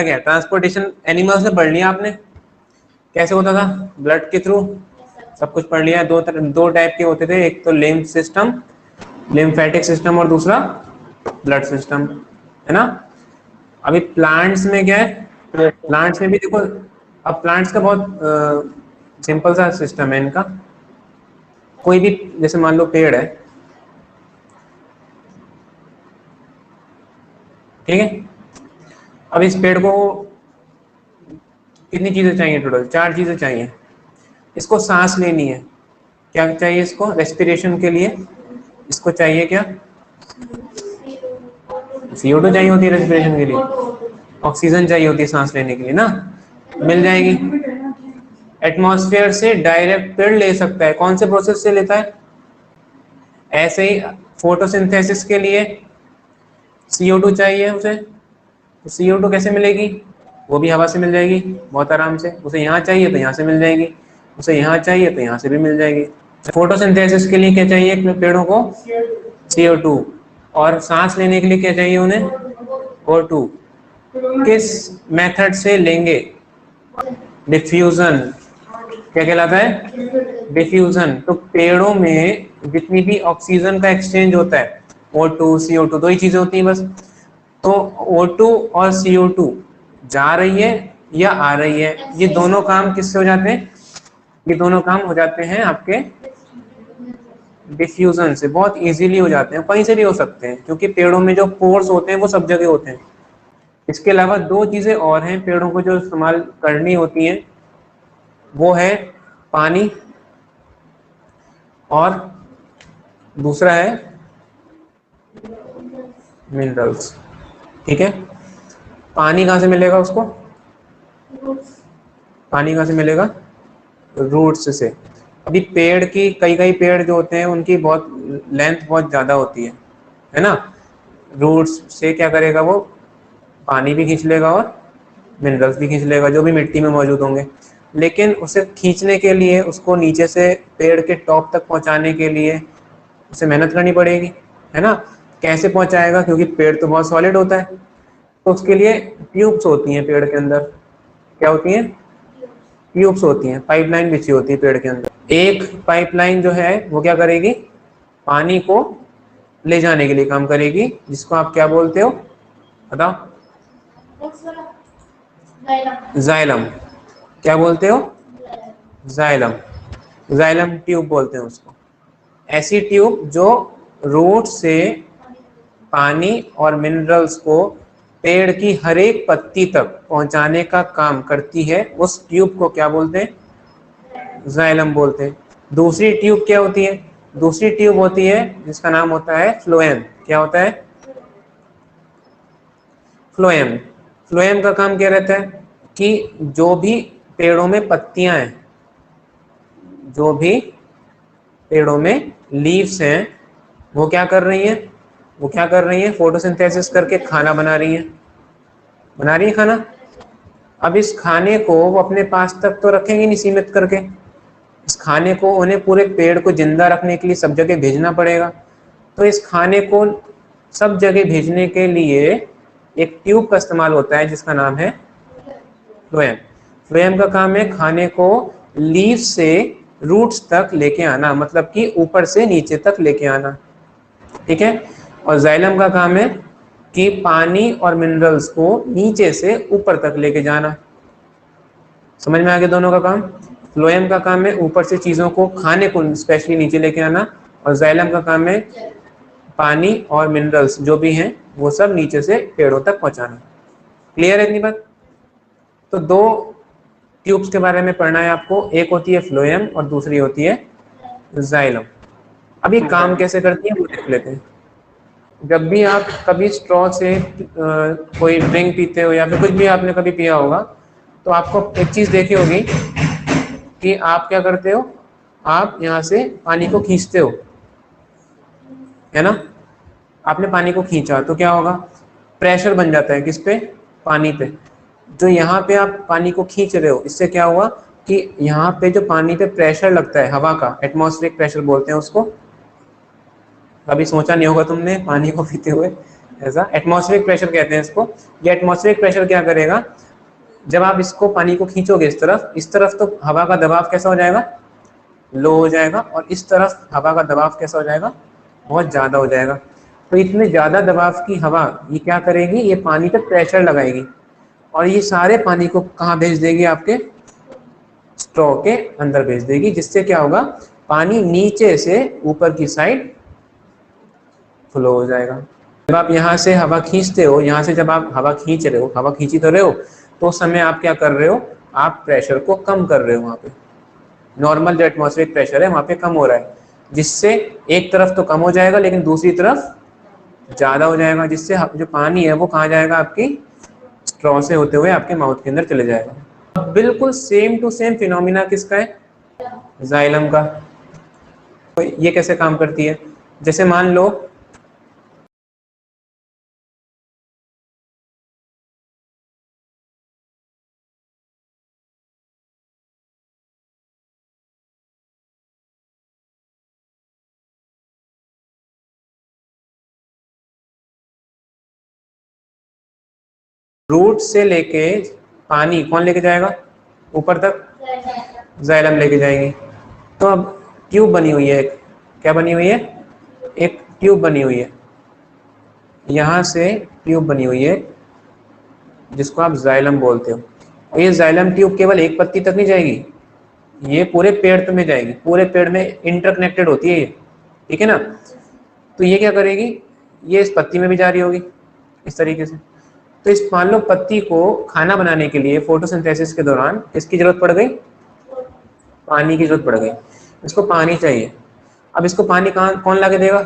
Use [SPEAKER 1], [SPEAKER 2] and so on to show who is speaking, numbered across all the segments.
[SPEAKER 1] होता क्या है, ट्रांसपोर्टेशन एनिमल्स में पढ़ लिया आपने, कैसे होता था, ब्लड के थ्रू, सब कुछ पढ़ लिया। दो टाइप के होते थे, एक तो लिम्फ सिस्टम, लिम्फेटिक सिस्टम, और दूसरा ब्लड सिस्टम, है ना। अभी प्लांट्स में क्या है, प्लांट्स में भी देखो, अब प्लांट्स का बहुत सिंपल सा सिस्टम है इनका। कोई भी जैसे मान लो पेड़ है, ठीक है, अब इस पेड़ को कितनी चीजें चाहिए, टोटल 4 चीजें चाहिए। इसको सांस लेनी है, क्या चाहिए इसको रेस्पिरेशन के लिए, इसको चाहिए क्या, CO2 चाहिए होती है रेस्पिरेशन के लिए, ऑक्सीजन चाहिए होती है सांस लेने के लिए ना, मिल जाएगी। एटमॉस्फेयर से डायरेक्ट पेड़ ले सकता है, कौन से प्रोसेस से लेता है, ऐसे ही फोटोसिंथेसिस के लिए CO2 चाहिए उसे, तो CO2 कैसे मिलेगी, वो भी हवा से मिल जाएगी बहुत आराम से। उसे यहाँ चाहिए तो यहाँ से मिल जाएगी, उसे यहाँ चाहिए तो यहाँ से भी मिल जाएगी। फोटोसिंथेसिस के लिए क्या चाहिए पेड़ों को, CO2, और सांस लेने के लिए क्या चाहिए उन्हें, O2। किस मेथड से लेंगे, डिफ्यूजन, क्या कहलाता है, डिफ्यूजन। तो पेड़ों में जितनी भी ऑक्सीजन का एक्सचेंज होता है, O2 CO2 दो ही चीजें होती हैं बस। तो O2 और CO2 जा रही है या आ रही है, ये दोनों काम किससे हो जाते हैं, ये दोनों काम हो जाते हैं आपके डिफ्यूजन से, बहुत इजीली हो जाते हैं, कहीं से भी हो सकते हैं, क्योंकि पेड़ों में जो पोर्स होते हैं वो सब जगह होते हैं। इसके अलावा 2 चीजें और हैं पेड़ों को जो इस्तेमाल करनी होती हैं, वो है पानी, और दूसरा है मिनरल्स, ठीक है। पानी कहाँ से मिलेगा उसको, पानी कहाँ से मिलेगा, रूट्स से। अभी पेड़ की कई पेड़ जो होते हैं उनकी बहुत लेंथ बहुत ज्यादा होती है ना, रूट्स से क्या करेगा वो, पानी भी खींच लेगा और मिनरल्स भी खींच लेगा जो भी मिट्टी में मौजूद होंगे। लेकिन उसे खींचने के लिए, उसको नीचे से पेड़ के टॉप तक पहुंचाने के लिए उसे मेहनत करनी पड़ेगी, है ना। कैसे पहुंचाएगा, क्योंकि पेड़ तो बहुत सॉलिड होता है, तो उसके लिए ट्यूब्स होती हैं पेड़ के अंदर, क्या होती हैं, ट्यूब्स होती हैं, पाइपलाइन बिछी होती है पेड़ के अंदर। एक पाइपलाइन जो है वो क्या करेगी, पानी को ले जाने के लिए काम करेगी, जिसको आप क्या बोलते हो, बताओ, जाइलम, क्या बोलते हो, जाइलम, जाइलम ट्यूब बोलते हैं उसको। ऐसी ट्यूब जो रूट से पानी और मिनरल्स को पेड़ की हर एक पत्ती तक पहुंचाने का काम करती है, उस ट्यूब को क्या बोलते हैं, जाइलम बोलते हैं। दूसरी ट्यूब क्या होती है, दूसरी ट्यूब होती है जिसका नाम होता है फ्लोएम, क्या होता है, फ्लोएम। फ्लोएम का काम क्या रहता है कि जो भी पेड़ों में पत्तियां हैं, जो भी पेड़ों में लीव्स हैं, वो क्या कर रही हैं, वो क्या कर रही हैं, फोटोसिंथेसिस करके खाना बना रही हैं, बना रही है खाना। अब इस खाने को वो अपने पास तक तो रखेंगे नहीं सीमित करके, इस खाने को उन्हें पूरे पेड़ को जिंदा रखने के लिए सब जगह भेजना पड़ेगा। तो इस खाने को सब जगह भेजने के लिए एक ट्यूब का इस्तेमाल होता है जिसका नाम है फ्लोएम। फ्लोएम का काम है खाने को लीफ से रूट्स तक लेके आना, मतलब कि ऊपर से नीचे तक लेके आना, ठीक है। और जाइलम का काम है कि पानी और मिनरल्स को नीचे से ऊपर तक लेके जाना। समझ में आ गया दोनों का काम। फ्लोएम का काम है ऊपर से चीजों को, खाने को स्पेशली नीचे लेके आना, और जाइलम का काम है पानी और मिनरल्स जो भी हैं वो सब नीचे से पेड़ों तक पहुंचाना। क्लियर है इतनी बात। तो 2 ट्यूब्स के बारे में पढ़ना है आपको, एक होती है फ्लोएम और दूसरी होती है जाइलम। अभी काम कैसे करती है वो देख लेते हैं। जब भी आप कभी स्ट्रॉ से कोई ड्रिंक पीते हो या फिर कुछ भी आपने कभी पिया होगा, तो आपको एक चीज देखी होगी कि आप क्या करते हो, आप यहाँ से पानी को खींचते हो, है ना। आपने पानी को खींचा तो क्या होगा, प्रेशर बन जाता है किस पे, पानी पे। जो यहाँ पे आप पानी को खींच रहे हो, इससे क्या हुआ कि यहाँ पे जो पानी पे प्रेशर लगता है हवा का, एटमॉस्फेरिक प्रेशर बोलते हैं उसको। कभी सोचा नहीं होगा तुमने पानी को पीते हुए, ऐसा एटमॉस्फेरिक प्रेशर कहते हैं इसको। ये एटमॉस्फेरिक प्रेशर क्या करेगा, जब आप इसको पानी को खींचोगे इस तरफ तो हवा का दबाव कैसा हो जाएगा, लो हो जाएगा, और इस तरफ हवा का दबाव कैसा हो जाएगा, बहुत ज़्यादा हो जाएगा। तो इतने ज़्यादा दबाव की हवा ये क्या करेगी, ये पानी पे प्रेशर लगाएगी और ये सारे पानी को कहाँ भेज देगी, आपके स्ट्रॉ के अंदर भेज देगी, जिससे क्या होगा, पानी नीचे से ऊपर की साइड फ्लो हो जाएगा। जब आप यहाँ से हवा खींचते हो, यहाँ से जब आप हवा खींच रहे हो, हवा खींची तो रहे हो, तो उस समय आप क्या कर रहे हो, आप प्रेशर को कम कर रहे हो। वहाँ पे नॉर्मल जो एटमॉस्फेरिक प्रेशर है वहाँ पे कम हो रहा है, जिससे एक तरफ तो कम हो जाएगा लेकिन दूसरी तरफ ज़्यादा हो जाएगा, जिससे जो पानी है वो कहाँ जाएगा, आपकी स्ट्रॉ से होते हुए आपके माउथ के अंदर चले जाएगा। अब बिल्कुल सेम टू सेम फिनोमिना किसका है, जाइलम का। तो ये कैसे काम करती है, जैसे मान लो रूट से लेके पानी कौन लेके जाएगा ऊपर तक, जाइलम लेके जाएंगे। तो अब ट्यूब बनी हुई है एक, क्या बनी हुई है, एक ट्यूब बनी हुई है, यहाँ से ट्यूब बनी हुई है जिसको आप जाइलम बोलते हो। ये जाइलम ट्यूब केवल एक पत्ती तक नहीं जाएगी, ये पूरे पेड़ में जाएगी, पूरे पेड़ में इंटरकनेक्टेड होती है ये, ठीक है ना। तो ये क्या करेगी, ये इस पत्ती में भी जा रही होगी इस तरीके से। तो इस मान लो पत्ती को खाना बनाने के लिए फोटोसिंथेसिस के दौरान इसकी जरूरत पड़ गई, पानी की जरूरत पड़ गई, इसको पानी चाहिए। अब इसको पानी कहाँ कौन ला के देगा,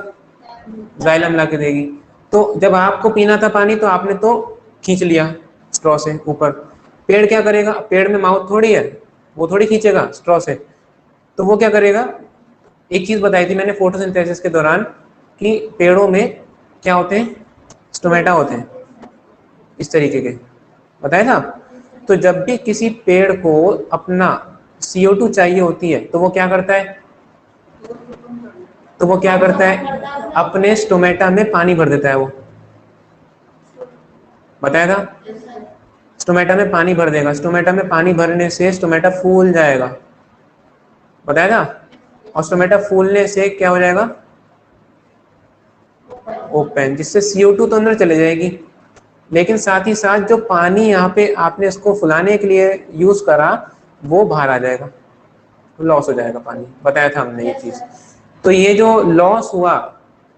[SPEAKER 1] जाइलम ला के देगी। तो जब आपको पीना था पानी तो आपने तो खींच लिया स्ट्रॉ से ऊपर, पेड़ क्या करेगा, पेड़ में माउथ थोड़ी है, वो थोड़ी खींचेगा स्ट्रॉ से, तो वो क्या करेगा, एक चीज बताई थी मैंने फोटोसिंथेसिस के दौरान कि पेड़ों में क्या होते हैं, स्टोमेटा होते हैं इस तरीके के, बताया था। तो जब भी किसी पेड़ को अपना CO2 चाहिए होती है तो वो क्या करता है, तो वो क्या करता है, अपने स्टोमेटा में पानी भर देता है। वो बताया था, स्टोमेटा में पानी भर देगा, स्टोमेटा में पानी भरने से स्टोमेटा फूल जाएगा, बताया था। और स्टोमेटा फूलने से क्या हो जाएगा, ओपन, जिससे CO2 तो अंदर चले जाएगी, लेकिन साथ ही साथ जो पानी यहाँ पे आपने इसको फुलाने के लिए यूज करा वो बाहर आ जाएगा, लॉस हो जाएगा पानी, बताया था हमने ये चीज। तो ये जो लॉस हुआ,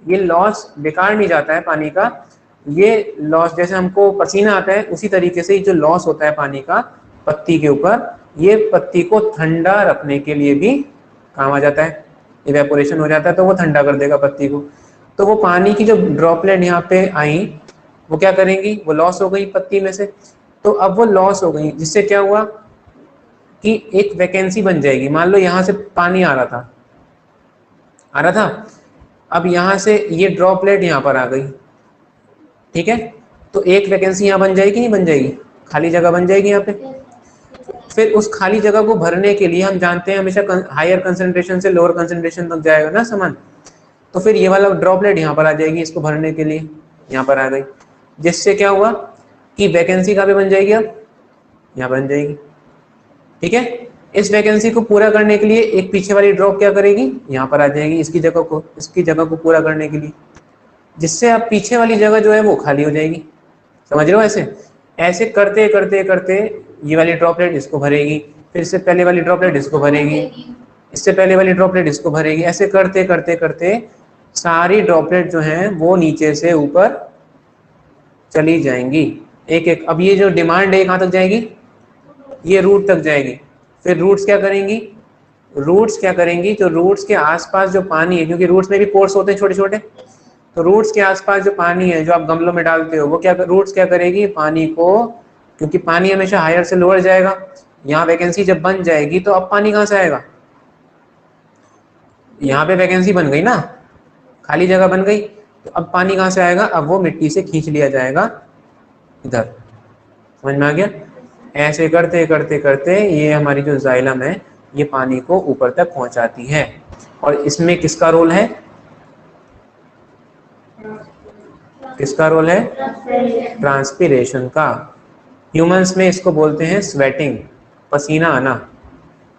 [SPEAKER 1] ये लॉस बेकार नहीं जाता है पानी का, ये लॉस जैसे हमको पसीना आता है उसी तरीके से जो लॉस होता है पानी का पत्ती के ऊपर, ये पत्ती को ठंडा रखने के लिए भी काम आ जाता है। इवेपोरेशन हो जाता है तो वो ठंडा कर देगा पत्ती को। तो वो पानी की जो ड्रॉपलेट यहाँ पे आई वो क्या करेंगी, वो लॉस हो गई पत्ती में से। तो अब वो लॉस हो गई, जिससे क्या हुआ कि एक वैकेंसी बन जाएगी। मान लो यहाँ से पानी आ रहा था, अब यहाँ से ये ड्रॉपलेट यहाँ पर आ गई, ठीक है। तो एक वैकेंसी यहाँ बन जाएगी, नहीं बन जाएगी, खाली जगह बन जाएगी यहाँ पे। फिर उस खाली जगह को भरने के लिए हम जानते हैं हमेशा हायर कंसंट्रेशन से लोअर कंसंट्रेशन तक जाएगा ना सामान, तो फिर ये वाला ड्रॉपलेट यहाँ पर आ जाएगी, इसको भरने के लिए यहाँ पर आ गई, जिससे क्या हुआ कि वैकेंसी कहाँ पे बन जाएगी, अब यहाँ बन जाएगी, ठीक है। इस वैकेंसी को पूरा करने के लिए एक पीछे वाली ड्रॉप क्या करेगी, यहाँ पर आ जाएगी इसकी जगह को पूरा करने के लिए, जिससे अब पीछे वाली जगह जो है वो खाली हो जाएगी। समझ रहे हो, ऐसे ऐसे करते करते करते ये वाली ड्रॉपलेट इसको भरेगी, फिर इससे पहले वाली ड्रॉपलेट इसको भरेगी, इससे पहले वाली ड्रॉपलेट इसको भरेगी, ऐसे करते करते करते सारी ड्रॉपलेट जो हैं वो नीचे से ऊपर चली जाएंगी एक एक। अब ये जो डिमांड है कहाँ तक जाएगी, ये रूट तक जाएगी। फिर रूट्स क्या करेंगी, जो रूट्स के आसपास जो पानी है, क्योंकि रूट्स में भी पोर्स होते हैं छोटे छोटे, तो रूट्स के आसपास जो पानी है जो आप गमलों में डालते हो, वो रूट्स क्या करेगी, पानी को, क्योंकि पानी हमेशा हायर से लोअर जाएगा, यहाँ वैकेंसी जब बन जाएगी तो अब पानी कहाँ से आएगा, यहाँ पे वैकेंसी बन गई ना, खाली जगह बन गई, तो अब पानी कहाँ से आएगा, अब वो मिट्टी से खींच लिया जाएगा इधर। समझ में आ गया। ऐसे करते करते करते ये हमारी जो जाइलम है ये पानी को ऊपर तक पहुंचाती है। और इसमें किसका रोल है, किसका रोल है? ट्रांसपीरेशन का। ह्यूमंस में इसको बोलते हैं स्वेटिंग, पसीना आना।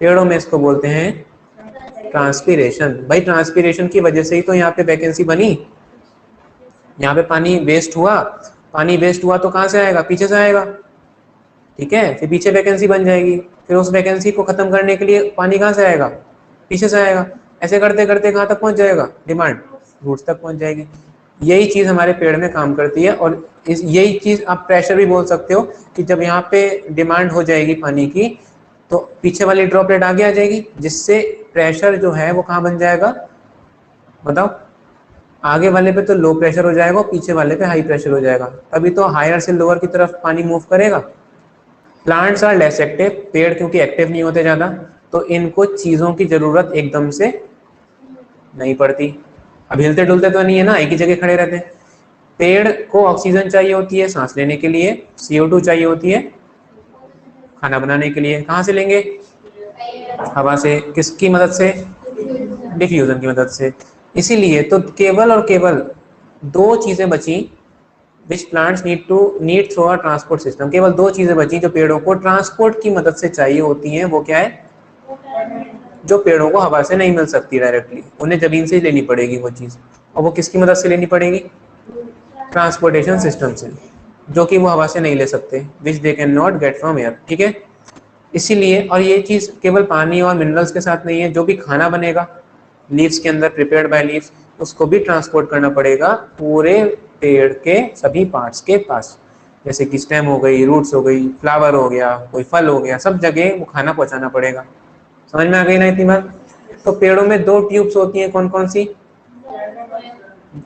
[SPEAKER 1] पेड़ों में इसको बोलते हैं ट्रांसपीरेशन। भाई ट्रांसपीरेशन की वजह से ही तो यहाँ पे वैकेंसी बनी। यहाँ पे पानी वेस्ट हुआ, पानी वेस्ट हुआ तो कहाँ से आएगा? पीछे से आएगा। ठीक है, फिर पीछे वैकेंसी बन जाएगी, फिर उस वैकेंसी को खत्म करने के लिए पानी कहाँ से आएगा? पीछे से आएगा। ऐसे करते करते कहाँ तक पहुंच जाएगा? डिमांड रूट्स तक पहुंच जाएगी। यही चीज हमारे पेड़ में काम करती है। और यही चीज आप प्रेशर भी बोल सकते हो कि जब यहाँ पे डिमांड हो जाएगी पानी की तो पीछे वाली ड्रॉपलेट आगे आ जाएगी, जिससे प्रेशर जो है वो कहाँ बन जाएगा? बताओ। आगे वाले पे तो लो प्रेशर हो जाएगा, पीछे वाले पे हाई प्रेशर हो जाएगा, तभी तो हायर से लोअर की तरफ पानी मूव करेगा। प्लांट्स आर लेस एक्टिव, पेड़ क्योंकि एक्टिव नहीं होते ज्यादा, तो इनको चीजों की जरूरत एकदम से नहीं पड़ती। अब हिलते डुलते तो नहीं है ना, एक ही जगह खड़े रहते हैं। पेड़ को ऑक्सीजन चाहिए होती है सांस लेने के लिए, CO2 चाहिए होती है खाना बनाने के लिए। कहाँ से लेंगे? हवा से। किसकी मदद से? डिफ्यूजन की मदद से। इसीलिए तो केवल और केवल दो चीजें बची which plants need through our transport system. केवल दो चीजें बची जो पेड़ों को ट्रांसपोर्ट की मदद से चाहिए होती हैं। वो क्या है? जो पेड़ों को हवा से नहीं मिल सकती डायरेक्टली, उन्हें जमीन से ही लेनी पड़ेगी वो चीज। और वो किसकी मदद से लेनी पड़ेगी? ट्रांसपोर्टेशन सिस्टम से, जो कि वो हवा से नहीं ले सकते, which they can not get from air. ठीक है, इसीलिए। और ये चीज केवल पानी और मिनरल्स के साथ नहीं है, जो भी खाना बनेगा लीव्स के अंदर प्रिपेयर्ड बाय लीव्स, उसको भी ट्रांसपोर्ट करना पड़ेगा पूरे पेड़ के सभी पार्ट्स के पास। जैसे कि स्टेम हो गई, रूट्स हो गई, फ्लावर हो गया, कोई फल हो गया, सब जगह वो खाना पहुंचाना पड़ेगा। समझ में आ गई ना इतनी बात? तो पेड़ों में दो ट्यूब्स होती हैं, कौन कौन सी?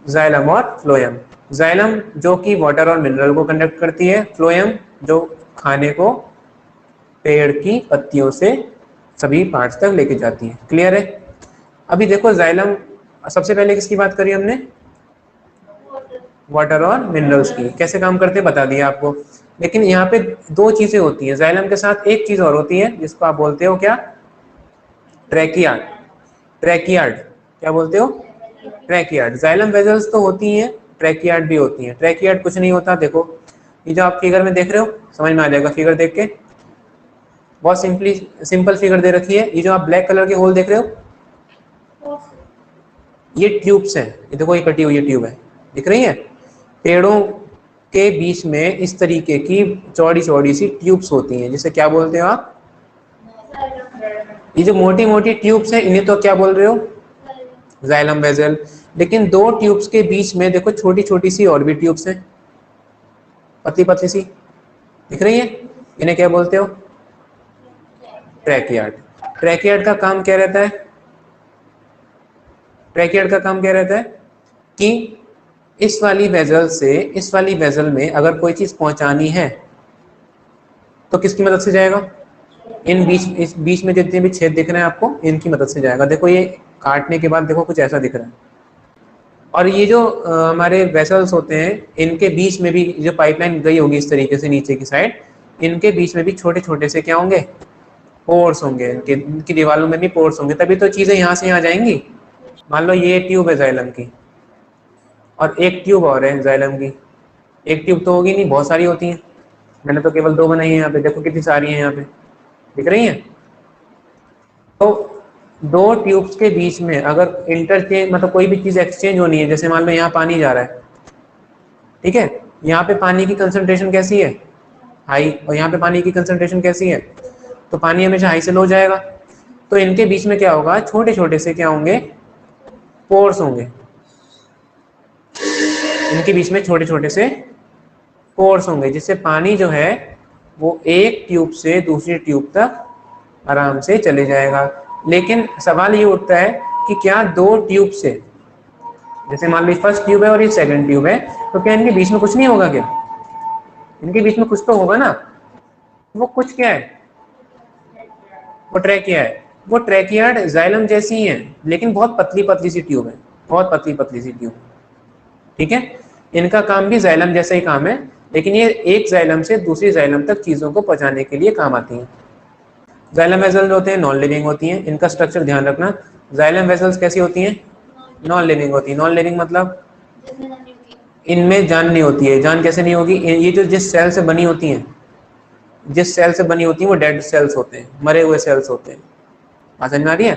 [SPEAKER 1] जाइलम और फ्लोएम। जाइलम जो कि वाटर और मिनरल को कंडक्ट करती है, फ्लोएम जो खाने को पेड़ की पत्तियों से सभी पार्ट्स तक लेके जाती है। क्लियर है? अभी देखो जाइलम, सबसे पहले किसकी बात करी हमने? वाटर और मिनरल्स की। कैसे काम करते बता दिया आपको। लेकिन यहाँ पे दो चीजें होती हैं जाइलम के साथ, एक चीज और होती है जिसको आप बोलते हो क्या? ट्रैकियार्ड। ट्रैकियार्ड क्या बोलते हो? ट्रैकियार्ड। जाइलम वेजल्स तो होती हैं, ट्रैकियार्ड भी होती हैं। ट्रैकियार्ड कुछ नहीं होता, देखो ये जो आप फिगर में देख रहे हो, समझ में आ जाएगा फिगर देख के। बहुत सिंपल फिगर दे रखी है। ये जो आप ब्लैक कलर के होल देख रहे हो, ये ट्यूब्स हैं। ये देखो ये कटी हुई ट्यूब है, दिख रही है? पेड़ों के बीच में इस तरीके की चौड़ी चौड़ी सी ट्यूब्स होती हैं, जिसे क्या बोलते हो आप? ये जो मोटी मोटी ट्यूब्स हैं इन्हें तो क्या बोल रहे हो? Xylem vessel. लेकिन दो ट्यूब्स के बीच में देखो छोटी छोटी सी और भी ट्यूब्स हैं, पतली पतली सी, दिख रही है? इन्हें क्या बोलते हो? ट्रैकियार्ड। ट्रैकियार्ड का काम क्या रहता है? ट्रैकियार्ड का काम क्या रहता है कि इस वाली वेजल से इस वाली वेजल में अगर कोई चीज पहुंचानी है तो किसकी मदद से जाएगा? इस बीच में जितने भी छेद दिख रहे हैं आपको, इनकी मदद से जाएगा। देखो ये काटने के बाद देखो कुछ ऐसा दिख रहा है। और ये जो हमारे वेसल्स होते हैं, इनके बीच में भी जो पाइपलाइन गई होगी इस तरीके से नीचे की साइड, इनके बीच में भी छोटे छोटे से क्या होंगे? पोर्स होंगे। इनकी दीवारों में भी पोर्स होंगे, तभी तो चीजें यहाँ से यहाँ जाएंगी। मान लो ये ट्यूब है जाइलम की, और एक ट्यूब और है जाइलम की। एक ट्यूब तो होगी नहीं, बहुत सारी होती हैं। मैंने तो केवल दो बनाई है यहाँ पे, देखो कितनी सारी हैं यहाँ पे, दिख रही हैं? तो दो ट्यूब्स के बीच में अगर इंटरचेंज, मतलब कोई भी चीज एक्सचेंज होनी है, जैसे मान लो यहाँ पानी जा रहा है, ठीक है? यहाँ पे पानी की कंसंट्रेशन कैसी है? हाई। और यहाँ पे पानी की कंसंट्रेशन कैसी है? तो पानी हमेशा हाई से लो जाएगा। तो इनके बीच में क्या होगा? छोटे छोटे से क्या होंगे? पोर्स होंगे। इनके बीच में छोटे छोटे से पोर्स होंगे, जिससे पानी जो है वो एक ट्यूब से दूसरी ट्यूब तक आराम से चले जाएगा। लेकिन सवाल ये उठता है कि क्या दो ट्यूब से, जैसे मान लो फर्स्ट ट्यूब है और ये सेकंड ट्यूब है, तो क्या इनके बीच में कुछ नहीं होगा? क्या इनके बीच में कुछ तो होगा ना? वो कुछ क्या है? वो ट्रैकिया है। वो ट्रैकियार्ड जाइलम जैसी ही है, लेकिन बहुत पतली पतली सी ट्यूब है, बहुत पतली पतली सी ट्यूब। ठीक है, इनका काम भी जाइलम जैसा ही काम है, लेकिन ये एक जाइलम से दूसरी जाइलम तक चीजों को पहुंचाने के लिए काम आती हैं। जाइलम वेसल्स होते हैं नॉन लिविंग होती हैं। इनका स्ट्रक्चर ध्यान रखना। जाइलम वेसल्स कैसी होती हैं? नॉन लिविंग होती है। नॉन लिविंग मतलब इनमें जान नहीं होती है। जान कैसे नहीं होगी? ये जो जिस सेल से बनी होती हैं, जिस सेल से बनी होती हैं वो डेड सेल्स होते हैं, मरे हुए सेल्स होते हैं। बात समझ में आ रही है?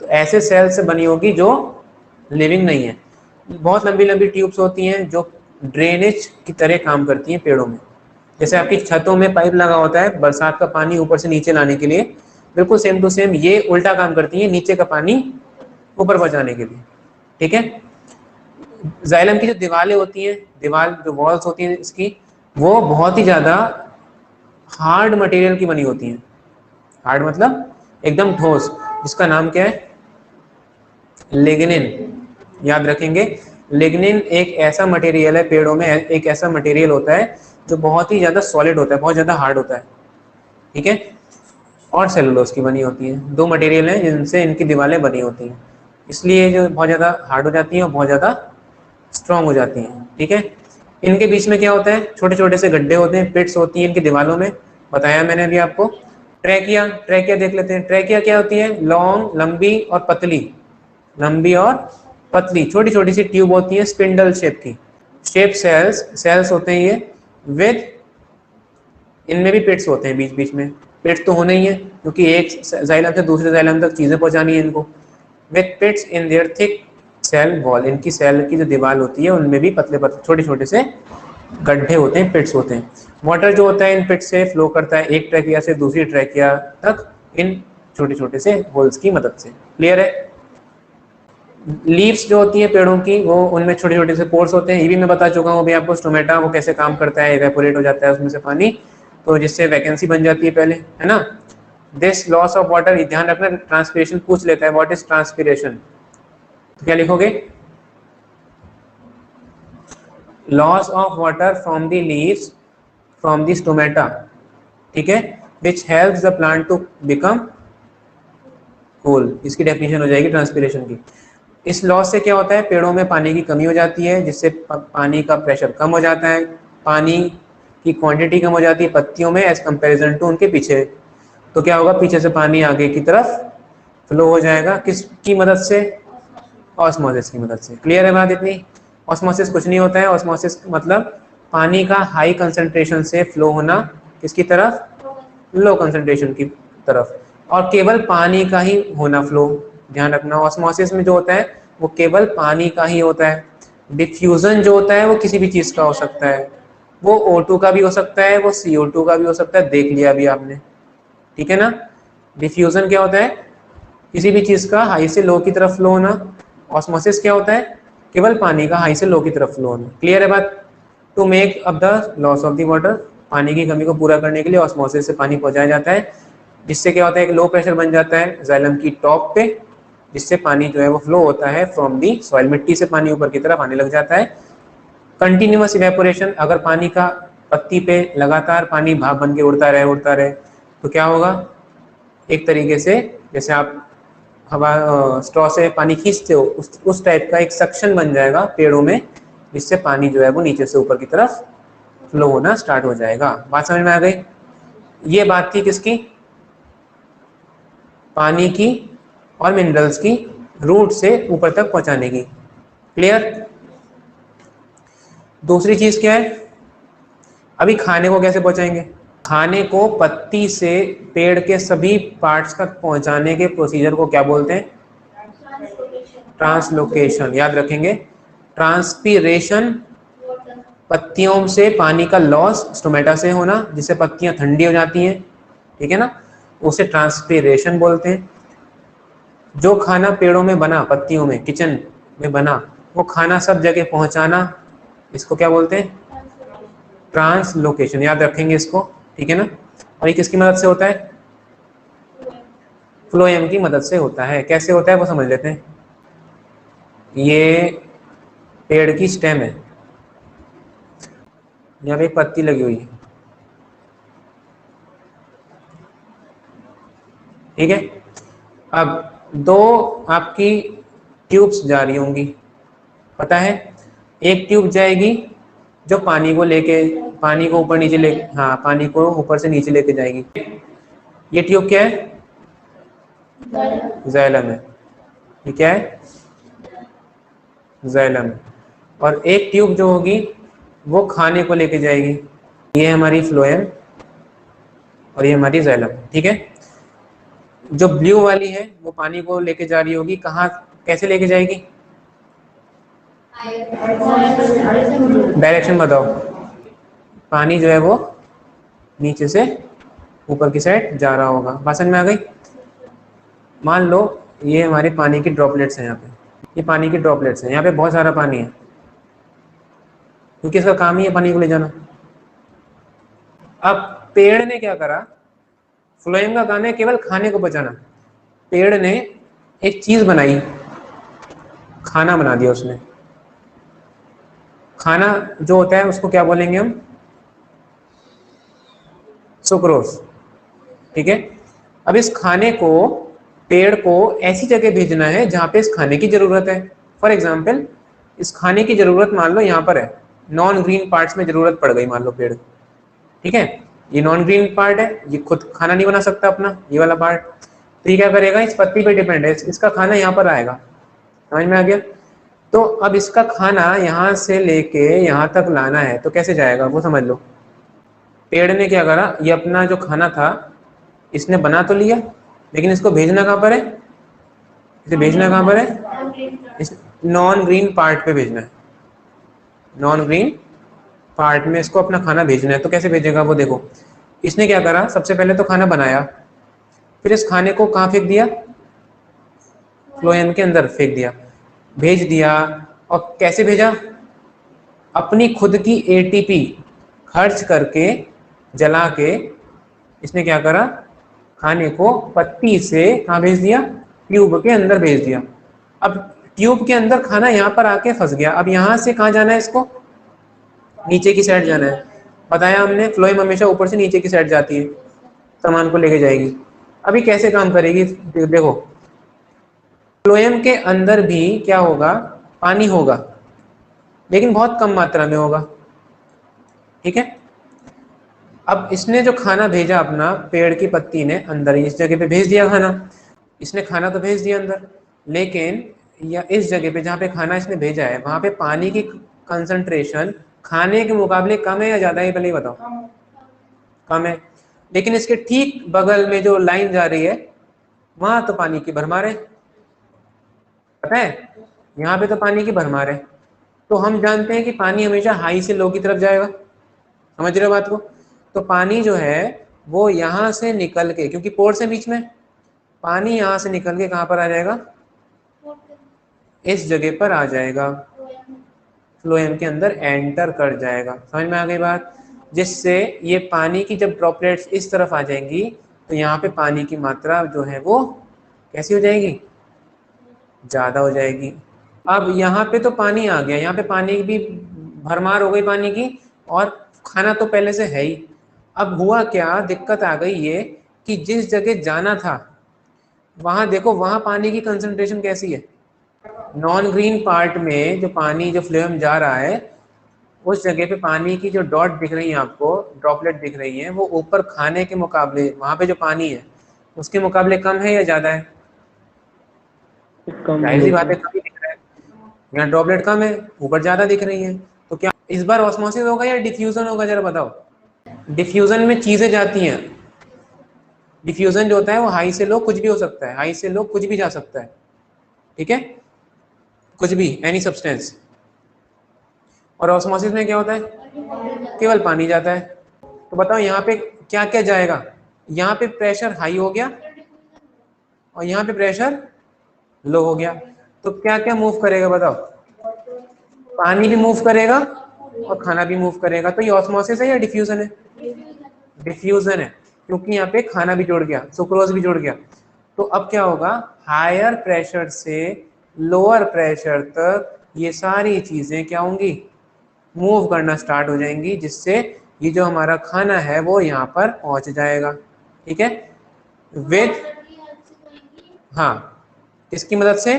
[SPEAKER 1] तो ऐसे सेल से बनी होगी जो लिविंग नहीं है। बहुत लंबी लंबी ट्यूब्स होती हैं जो ड्रेनेज की तरह काम करती हैं पेड़ों में। जैसे आपकी छतों में पाइप लगा होता है बरसात का पानी ऊपर से नीचे लाने के लिए, बिल्कुल सेम टू सेम ये उल्टा काम करती है, नीचे का पानी ऊपर पहुंचाने के लिए। ठीक है? जाइलम की जो दीवारें होती हैं, दीवार जो वॉल्स होती हैं इसकी, वो बहुत ही ज्यादा हार्ड मटेरियल की बनी होती हैं। हार्ड मतलब एकदम ठोस, जिसका नाम क्या है? लिग्निन। याद रखेंगे, लिग्निन एक ऐसा मटेरियल है पेड़ों में, एक ऐसा मटेरियल होता है जो बहुत ही ज्यादा सॉलिड होता है, बहुत ज्यादा हार्ड होता है। ठीक है? और सेलुलोज की बनी होती है। दो मटेरियल हैं जिनसे इनकी दीवारें बनी होती हैं, इसलिए जो बहुत ज्यादा हार्ड हो जाती हैं और बहुत ज्यादा स्ट्रांग हो जाती हैं। ठीक है? इनके बीच में क्या होता है? छोटे छोटे से गड्ढे होते हैं, पिट्स होती हैं इनकी दीवारों में, बताया मैंने अभी आपको। ट्रैकिया, ट्रैकिया देख लेते हैं। ट्रैकिया क्या होती है? लॉन्ग, लंबी और पतली, लंबी और पतली छोटी छोटी सी ट्यूब होती है स्पिंडल शेप की। शेप सेल्स, सेल्स होते हैं ये विद, इनमें भी पिट्स होते हैं बीच बीच में। पिट्स तो होने ही है क्योंकि एक जाइलम से दूसरे जाइलम तक चीजें पहुंचानी है इनको। With pits in their thick cell wall, इनकी सेल की जो दीवार होती है उनमें भी पतले पतले छोटे छोटे से गड्ढे होते हैं, पिट्स होते हैं। वाटर जो होता है इन पिट्स से फ्लो करता है एक ट्रैकिया से दूसरी ट्रैकिया तक इन छोटे छोटे से होल्स की मदद से। क्लियर है? लीव्स जो होती है पेड़ों की, वो उनमें छोटे छोटे से पोर्स होते हैं, ये भी मैं बता चुका हूँ अभी आपको। स्टोमेटा वो कैसे काम करता है, इवेपोरेट हो जाता है उसमें से पानी, तो जिससे वैकेंसी बन जाती है पहले, है ना। दिस लॉस ऑफ वाटर, ध्यान रखना ट्रांसपिरेशन पूछ लेता है, व्हाट इज ट्रांसपिरेशन, तो क्या लिखोगे? Loss of water from the leaves from the stomata, ठीक है, which helps the plant to become cool. इसकी डेफिनेशन हो जाएगी ट्रांसपिरेशन की। इस लॉस से क्या होता है? पेड़ों में पानी की कमी हो जाती है, जिससे पानी का प्रेशर कम हो जाता है, पानी की क्वांटिटी कम हो जाती है पत्तियों में एज कंपैरिजन टू उनके पीछे। तो क्या होगा? पीछे से पानी आगे की तरफ फ्लो हो जाएगा, किसकी मदद से? ऑस्मोसिस की मदद से। क्लियर है बात इतनी? ऑस्मोसिस कुछ नहीं होता है, ऑस्मोसिस मतलब पानी का हाई कंसंट्रेशन से फ्लो होना किसकी तरफ? लो कंसंट्रेशन की तरफ, और केवल पानी का ही होना फ्लो। ध्यान रखना, ऑस्मोसिस में जो होता है वो केवल पानी का ही होता है। डिफ्यूजन जो होता है वो किसी भी चीज का हो सकता है, वो O2 का भी हो सकता है, वो CO2 का भी हो सकता है, देख लिया अभी आपने। ठीक है ना? डिफ्यूजन क्या होता है? किसी भी चीज का हाई से लो की तरफ फ्लो होना। ऑस्मोसिस क्या होता है? केवल पानी का हाई से लो की तरफ फ्लो होना। क्लियर है बात? To make up the loss of the water, पानी की कमी को पूरा करने के लिए ऑस्मोसिस से पानी पहुंचाया जाता है, जिससे क्या होता है? एक लो प्रेशर बन जाता है जाइलम की टॉप पे, जिससे पानी जो है वो फ्लो होता है फ्रॉम दी सॉइल, मिट्टी से पानी ऊपर की तरफ आने लग जाता है। कंटिन्यूअस इवेपोरेशन, अगर पानी का पत्ती पे लगातार पानी भाप बन के उड़ता रहे तो क्या होगा? एक तरीके से जैसे आप हवा स्ट्रॉ से पानी खींचते हो, उस टाइप का एक सक्शन बन जाएगा पेड़ों में, जिससे पानी जो है वो नीचे से ऊपर की तरफ फ्लो होना स्टार्ट हो जाएगा। बात समझ में आ गई? ये बात थी किसकी? पानी की और मिनरल्स की रूट से ऊपर तक पहुंचाने की। क्लियर? दूसरी चीज क्या है? अभी खाने को कैसे पहुंचाएंगे? खाने को पत्ती से पेड़ के सभी पार्ट्स तक पहुंचाने के प्रोसीजर को क्या बोलते हैं? ट्रांसलोकेशन। याद रखेंगे, ट्रांसपीरेशन पत्तियों से पानी का लॉस स्टोमेटा से होना, जिससे पत्तियां ठंडी हो जाती हैं, ठीक है ना, उसे ट्रांसपीरेशन बोलते हैं। जो खाना पेड़ों में बना, पत्तियों में, किचन में बना, वो खाना सब जगह पहुंचाना, इसको क्या बोलते हैं? ट्रांसलोकेशन। याद रखेंगे इसको, ठीक है ना। और ये किसकी मदद से होता है? फ्लोएम की मदद से होता है। कैसे होता है वो समझ लेते हैं। ये पेड़ की स्टेम है, यहाँ पे एक पत्ती लगी हुई है, ठीक है। अब दो आपकी ट्यूब्स जा रही होंगी, पता है। एक ट्यूब जाएगी जो पानी को लेके, पानी को ऊपर नीचे ले, हाँ, पानी को ऊपर से नीचे लेके जाएगी। ये ट्यूब क्या है? जाइलम है। ये क्या है? जाइलम है। और एक ट्यूब जो होगी वो खाने को लेके जाएगी। ये हमारी फ्लोएम और ये हमारी जाइलम। ठीक है, जो ब्लू वाली है वो पानी को लेके जा रही होगी, कहाँ कैसे लेके जाएगी? डायरेक्शन बताओ। पानी जो है वो नीचे से ऊपर की साइड जा रहा होगा। बात समझ में आ गई? मान लो ये हमारे पानी की ड्रॉपलेट्स हैं, यहाँ पे ये पानी की ड्रॉपलेट्स हैं, यहाँ पे बहुत सारा पानी है क्योंकि इसका काम ही है पानी को ले जाना। अब पेड़ ने क्या करा? फ्लोएम का काम है केवल खाने को बचाना। पेड़ ने एक चीज बनाई, खाना बना दिया उसने। खाना जो होता है उसको क्या बोलेंगे हम? सुक्रोज। ठीक है, अब इस खाने को पेड़ को ऐसी जगह भेजना है जहां पे इस खाने की जरूरत है। फॉर एग्जाम्पल इस खाने की जरूरत मान लो यहाँ पर है, नॉन ग्रीन पार्ट्स में जरूरत पड़ गई मान लो पेड़। ठीक है, ये नॉन ग्रीन पार्ट है, ये खुद खाना नहीं बना सकता अपना, ये वाला पार्ट। तो ये क्या करेगा? इस पत्ती पे डिपेंड है, इसका खाना यहाँ पर आएगा। समझ में आ गया? तो अब इसका खाना यहाँ से लेके यहाँ तक लाना है तो कैसे जाएगा वो समझ लो। पेड़ ने क्या करा? ये अपना जो खाना था इसने बना तो लिया, लेकिन इसको भेजना कहाँ पर है? इसे भेजना कहाँ पर है? इस नॉन ग्रीन पार्ट पे भेजना है। नॉन ग्रीन पार्ट में इसको अपना खाना भेजना है। तो कैसे भेजेगा वो देखो। इसने क्या करा? सबसे पहले तो खाना बनाया, फिर इस खाने को कहाँ फेंक दिया? फ्लोएम के अंदर फेंक दिया, भेज दिया। और कैसे भेजा? अपनी खुद की एटीपी खर्च करके, जला के इसने क्या करा? खाने को पत्ती से कहाँ भेज दिया? ट्यूब के अंदर भेज दिया। अब ट्यूब के अंदर खाना यहाँ पर आके फंस गया। अब यहाँ से कहाँ जाना है इसको? नीचे की साइड जाना है। बताया हमने फ्लोएम हमेशा ऊपर से नीचे की साइड जाती है, सामान को लेके जाएगी। अभी कैसे काम करेगी देखो। फ्लोएम के अंदर भी क्या होगा? पानी होगा, लेकिन बहुत कम मात्रा में होगा। ठीक है, अब इसने जो खाना भेजा अपना, पेड़ की पत्ती ने अंदर इस जगह पे भेज दिया खाना। इसने खाना तो भेज दिया अंदर, लेकिन या इस जगह पे जहाँ पे खाना इसने भेजा है वहां पे पानी की कंसंट्रेशन खाने के मुकाबले कम है या ज्यादा है? पहले ही बताओ। कम है। लेकिन इसके ठीक बगल में जो लाइन जा रही है वहां तो पानी की भरमार है। पता है, यहाँ पे तो पानी की भरमार है। तो हम जानते हैं कि पानी हमेशा हाई से लो की तरफ जाएगा। समझ रहे हो बात को? तो पानी जो है वो यहाँ से निकल के, क्योंकि पोर्स है बीच में, पानी यहाँ से निकल के कहाँ पर आ जाएगा? इस जगह पर आ जाएगा, फ्लोएम के अंदर एंटर कर जाएगा। समझ में आ गई बात? जिससे ये पानी की जब ड्रॉपलेट्स इस तरफ आ जाएंगी तो यहाँ पे पानी की मात्रा जो है वो कैसी हो जाएगी? ज्यादा हो जाएगी। अब यहाँ पे तो पानी आ गया, यहाँ पे पानी भी भरमार हो गई पानी की, और खाना तो पहले से है ही। अब हुआ क्या? दिक्कत आ गई ये कि जिस जगह जाना था वहां देखो, वहां पानी की कंसंट्रेशन कैसी है? नॉन ग्रीन पार्ट में जो पानी, जो फ्लोएम जा रहा है उस जगह पे पानी की जो डॉट दिख रही है आपको, ड्रॉपलेट दिख रही है, वो ऊपर खाने के मुकाबले वहां पे जो पानी है उसके मुकाबले कम है या ज्यादा है? जाहिर सी बात है कम ही दिख रहा है। यहाँ ड्रॉपलेट कम है, ऊपर ज्यादा दिख रही है। तो क्या इस बार ऑस्मोसिस होगा या डिफ्यूजन होगा? जरा बताओ। डिफ्यूजन में चीजें जाती हैं। डिफ्यूजन जो होता है वो हाई से लो कुछ भी हो सकता है, हाई से लो कुछ भी जा सकता है। ठीक है, कुछ भी, एनी सब्सटेंस। और ऑस्मोसिस में क्या होता है? केवल पानी जाता है। तो बताओ यहाँ पे क्या क्या जाएगा? यहाँ पे प्रेशर हाई हो गया और यहाँ पे प्रेशर लो हो गया। तो क्या क्या मूव करेगा बताओ? पानी भी मूव करेगा और खाना भी मूव करेगा। तो ये ऑस्मोसिस है या डिफ्यूजन है? डिफ्यूजन है, क्योंकि यहाँ पे खाना भी जुड़ गया, सुक्रोज भी जुड़ गया। तो अब क्या होगा? हायर प्रेशर से लोअर प्रेशर तक ये सारी चीजें क्या होंगी? मूव करना स्टार्ट हो जाएंगी, जिससे ये जो हमारा खाना है वो यहाँ पर पहुंच जाएगा। ठीक है, विद, हाँ, किसकी मदद से?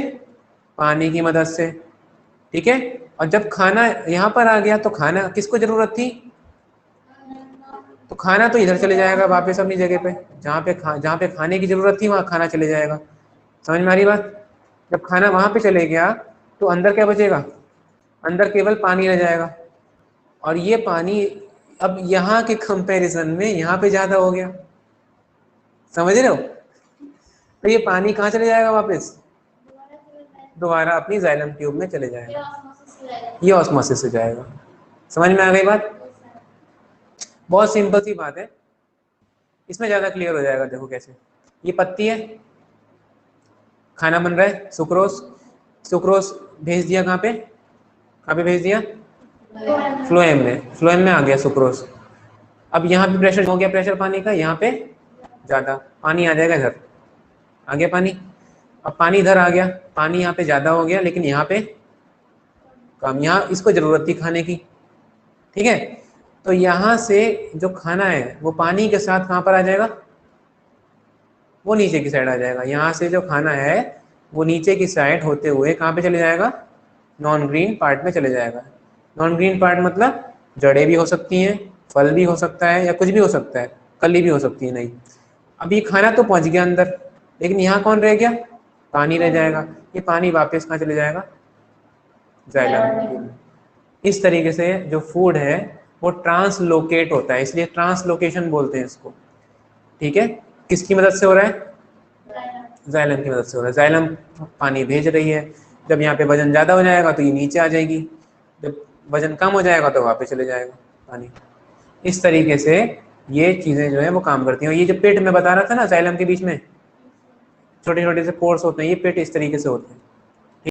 [SPEAKER 1] पानी की मदद से। ठीक है, और जब खाना यहाँ पर आ गया तो खाना किसको जरूरत थी? तो खाना तो इधर चले जाएगा वापस अपनी जगह पे, जहाँ पे खाने की जरूरत थी वहां खाना चले जाएगा। समझ में आ रही बात? जब खाना वहां पे चले गया तो अंदर क्या बचेगा? अंदर केवल पानी रह जाएगा। और ये पानी अब यहाँ के कंपैरिजन में यहाँ पे ज्यादा हो गया, समझ रहे हो? तो ये पानी कहाँ चले जाएगा वापस? दोबारा अपनी जाइलम ट्यूब में चले जाएगा, ये ऑस्मोसिस से जाएगा। समझ में आ गई बात? बहुत सिंपल सी बात है, इसमें ज्यादा क्लियर हो जाएगा। देखो कैसे, ये पत्ती है, खाना बन रहा है, सुक्रोज, सुक्रोज भेज दिया कहाँ पे? कहाँ पे भेज दिया? फ्लोएम में, फ्लोएम में आ गया सुक्रोज। अब यहाँ पे प्रेशर हो गया, प्रेशर पानी का यहाँ पे ज्यादा, पानी आ जाएगा इधर, आ गया पानी। अब पानी इधर आ गया, पानी यहाँ पे ज्यादा हो गया लेकिन यहाँ पे कम, यहाँ इसको जरूरत थी खाने की, ठीक है? तो यहाँ से जो खाना है वो पानी के साथ कहाँ पर आ जाएगा? वो नीचे की साइड आ जाएगा। यहाँ से जो खाना है वो नीचे की साइड होते हुए कहाँ पे चले जाएगा? नॉन ग्रीन पार्ट में चले जाएगा। नॉन ग्रीन पार्ट मतलब जड़ें भी हो सकती हैं, फल भी हो सकता है, या कुछ भी हो सकता है, कली भी हो सकती है। नहीं, अभी खाना तो पहुंच गया अंदर, लेकिन यहाँ कौन रह गया? पानी रह जाएगा। ये पानी वापस कहाँ चले जाएगा? जाइलम। इस तरीके से जो फूड है वो ट्रांसलोकेट होता है, इसलिए ट्रांसलोकेशन बोलते हैं इसको, ठीक है? किसकी मदद से हो रहा है? जाइलम की मदद से हो रहा है। जाइलम पानी भेज रही है, जब यहाँ पे वजन ज़्यादा हो जाएगा तो ये नीचे आ जाएगी, जब वजन कम हो जाएगा तो वापस चले जाएगा पानी। इस तरीके से ये चीज़ें जो है वो काम करती हैं। और ये जो पेट में बता रहा था ना, जाइलम के बीच में छोटे छोटे से पोर्स होते हैं, ये पेट इस तरीके से होते हैं।